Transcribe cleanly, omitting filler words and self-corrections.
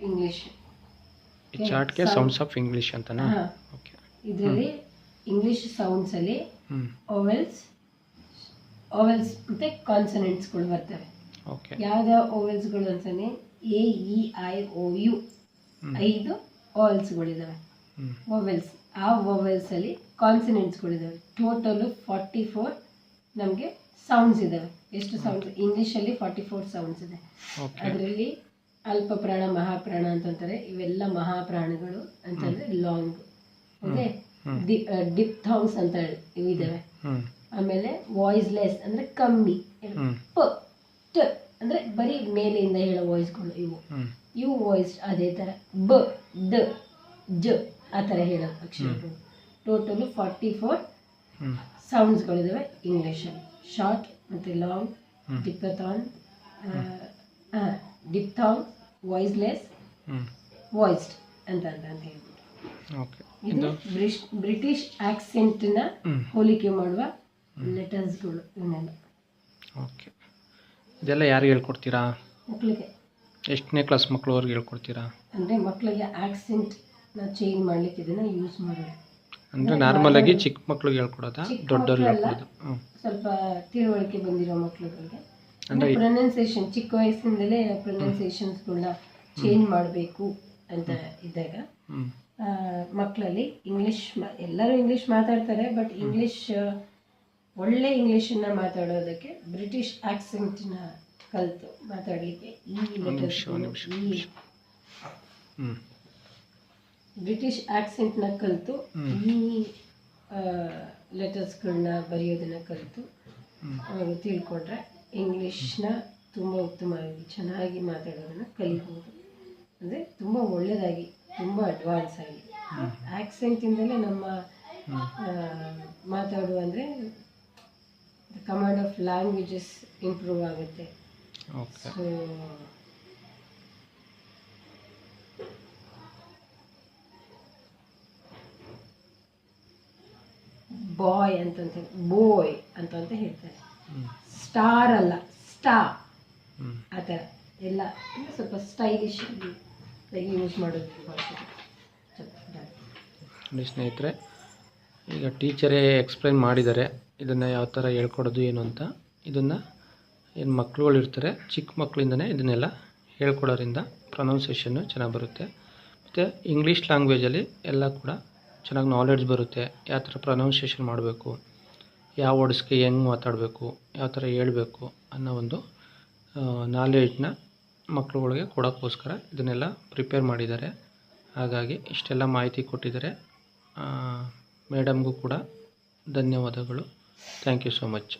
English. ಈ ಚಾರ್ಟ್ಗೆ sounds of English ಅಂತನಾ? ಓಕೆ. ಇದರಲ್ಲಿ ಇಂಗ್ಲಿಷ್ ಸೌಂಡ್ಸ್ ಅಲ್ಲಿ ಓವೆಲ್ಸ್ ಮತ್ತೆ ಕಾನ್ಸನೆಂಟ್ಸ್ಗಳು ಬರ್ತವೆ. ಓಕೆ. ಯಾವ್ಯಾವ ಓವೆಲ್ಸ್ಗಳು ಅಂತಾನೆ A E I O U 5 ಓವೆಲ್ಸ್ಗಳಿದಾವೆ. ಓವೆಲ್ಸ್. ಆ ಓವೆಲ್ಸ್ ಅಲ್ಲಿ ಕಾನ್ಸನೆಂಟ್ಸ್ಗಳಿದಾವೆ. ಟೋಟಲ್ 44 ನಮಗೆ ಸೌಂಡ್ಸ್ ಇದಾವೆ. ಎಷ್ಟು ಸೌಂಡ್ಸ್? ಇಂಗ್ಲಿಷಲ್ಲಿ 44 ಸೌಂಡ್ಸ್ ಇದೆ. ಅದರಲ್ಲಿ ಅಲ್ಪ ಪ್ರಾಣ ಮಹಾಪ್ರಾಣ ಅಂತಂತಾರೆ. ಇವೆಲ್ಲ ಮಹಾಪ್ರಾಣಗಳು ಅಂತಂದ್ರೆ ಲಾಂಗ್. ಓಕೆ. ಡಿಪ್ಥಾಂಗ್ಸ್ ಅಂತ ಇವಿದಾವೆ. ಆಮೇಲೆ ವಾಯ್ಸ್ಲೆಸ್ ಅಂದ್ರೆ ಕಮ್ಮಿ. ಪ ಟ ಅಂದ್ರೆ ಬರೀ ಮೇಲೆಯಿಂದ ಹೇಳೋ ವಾಯ್ಸ್ಗಳು ಇವು ವಾಯ್ಸ್. ಅದೇ ತರ ಬ ದ ಜ ಆ ಥರ ಹೇಳೋ ಅಕ್ಷರಗಳು. ಟೋಟಲ್ 44 ಸೌಂಡ್ಸ್ಗಳಿದಾವೆ ಇಂಗ್ಲೀಷಲ್ಲಿ. ಶಾರ್ಟ್ ಮತ್ತು ಲಾಂಗ್, ಡಿಪ್ಥಾಂಗ್, ವಾಯ್ಸ್ಲೆಸ್, ವಾಯ್ಸ್ಡ್ ಅಂತ ಹೇಳ್ಬಿಟ್ಟು. ಇದು ಬ್ರಿಟಿಷ್ ಆಕ್ಸೆಂಟ್ನ ಹೋಲಿಕೆ ಮಾಡುವ ಲೆಟರ್ಸ್ಗಳು ಇವನ್ನೆಲ್ಲ. ಓಕೆ. ಇದೆಲ್ಲ ಯಾರಿಗೆ ಹೇಳ್ಕೊಡ್ತೀರಾ? ಮಕ್ಕಳಿಗೆ. ಎಷ್ಟನೇ ಕ್ಲಾಸ್ ಮಕ್ಕಳವ್ರಿಗೆ ಹೇಳ್ಕೊಡ್ತೀರಾ? ಅಂದರೆ ಮಕ್ಕಳಿಗೆ ಆಕ್ಸೆಂಟ್ನ ಚೇಂಜ್ ಮಾಡಲಿಕ್ಕೆ ಇದನ್ನು ಯೂಸ್ ಮಾಡೋದು. ಅಂದರೆ ನಾರ್ಮಲ್ ಆಗಿ ಚಿಕ್ಕ ಮಕ್ಕಳಿಗೆ ಹೇಳ್ಕೊಡೋದಾ? ದೊಡ್ಡವ್ರಿಗೆ ಹೇಳ್ಕೊಡೋದು? ಸ್ವಲ್ಪ ತಿಳುವಳಿಕೆ ಬಂದಿರೋ ಮಕ್ಕಳುಗಳಿಗೆ ಅಂದರೆ ಪ್ರೊನೌನ್ಸಿಯೇಷನ್ ಚಿಕ್ಕ ವಯಸ್ಸಿಂದಲೇ ಪ್ರೊನೌನ್ಸಿಯೇಷನ್ಸ್ಗಳನ್ನ ಚೇಂಜ್ ಮಾಡಬೇಕು ಅಂತ ಇದ್ದಾಗ ಮಕ್ಕಳಲ್ಲಿ ಇಂಗ್ಲೀಷ್ ಎಲ್ಲರೂ ಇಂಗ್ಲೀಷ್ ಮಾತಾಡ್ತಾರೆ. ಬಟ್ ಇಂಗ್ಲೀಷ್ ಒಳ್ಳೆ ಇಂಗ್ಲೀಷನ್ನು ಮಾತಾಡೋದಕ್ಕೆ ಬ್ರಿಟಿಷ್ ಆಕ್ಸೆಂಟ್ನ ಕಲಿತು ಮಾತಾಡಲಿಕ್ಕೆ ಬ್ರಿಟಿಷ್ ಆಕ್ಸೆಂಟ್ನ ಕಲಿತು ಈ ಲೆಟರ್ಸ್ಗಳನ್ನ ಬರೆಯೋದನ್ನು ಕಲಿತು ಅವರು ತಿಳ್ಕೊಂಡ್ರೆ ಇಂಗ್ಲೀಷ್ನ ತುಂಬ ಉತ್ತಮವಾಗಿ ಚೆನ್ನಾಗಿ ಮಾತಾಡೋದನ್ನು ಕಲಿಬೋದು. ಅಂದರೆ ತುಂಬ ಒಳ್ಳೆಯದಾಗಿ, ತುಂಬ ಅಡ್ವಾನ್ಸ್ ಆಗಿ ಆಕ್ಸೆಂಟಿಂದಲೇ ನಮ್ಮ ಮಾತಾಡುವ ಅಂದರೆ ಕಮಾಂಡ್ ಆಫ್ ಲ್ಯಾಂಗ್ವೇಜಸ್ ಇಂಪ್ರೂವ್ ಆಗುತ್ತೆ. ಸೊ ಬಾಯ್ ಅಂತಂತ ಬೋಯ್ ಅಂತ ಹೇಳ್ತಾರೆ. ಸ್ಟಾರ್ ಅಲ್ಲ, ಸ್ಟಾ ಆ ಥರ ಎಲ್ಲ ಸ್ವಲ್ಪ ಸ್ಟೈಲಿಶ್ ಆಗಿ ಯೂಸ್ ಮಾಡೋದು. ಸ್ನೇಹಿತರೆ, ಈಗ ಟೀಚರೇ ಎಕ್ಸ್ಪ್ಲೈನ್ ಮಾಡಿದ್ದಾರೆ ಇದನ್ನು ಯಾವ ಥರ ಹೇಳ್ಕೊಡೋದು ಏನು ಅಂತ. ಇದನ್ನು ಏನು ಮಕ್ಕಳುಗಳು ಇರ್ತಾರೆ, ಚಿಕ್ಕ ಮಕ್ಕಳಿಂದನೇ ಇದನ್ನೆಲ್ಲ ಹೇಳ್ಕೊಡೋದ್ರಿಂದ ಪ್ರೊನೌನ್ಸಿಯೇಷನ್ನು ಚೆನ್ನಾಗಿ ಬರುತ್ತೆ. ಮತ್ತು ಇಂಗ್ಲೀಷ್ ಲ್ಯಾಂಗ್ವೇಜಲ್ಲಿ ಎಲ್ಲ ಕೂಡ ಚೆನ್ನಾಗಿ ನಾಲೆಡ್ಜ್ ಬರುತ್ತೆ. ಯಾವ ಥರ ಪ್ರೊನೌನ್ಸಿಯೇಷನ್ ಮಾಡಬೇಕು, ಯಾವ ವರ್ಡ್ಸ್ಗೆ ಹೆಂಗೆ ಮಾತಾಡಬೇಕು, ಯಾವ ಥರ ಹೇಳಬೇಕು ಅನ್ನೋ ಒಂದು ನಾಲೆಡ್ಜ್ನ ಮಕ್ಕಳುಗಳಿಗೆ ಕೊಡೋಕ್ಕೋಸ್ಕರ ಇದನ್ನೆಲ್ಲ ಪ್ರಿಪೇರ್ ಮಾಡಿದ್ದಾರೆ. ಹಾಗಾಗಿ ಇಷ್ಟೆಲ್ಲ ಮಾಹಿತಿ ಕೊಟ್ಟಿದ್ದಾರೆ. ಮೇಡಮ್ಗೂ ಕೂಡ ಧನ್ಯವಾದಗಳು. Thank you so much.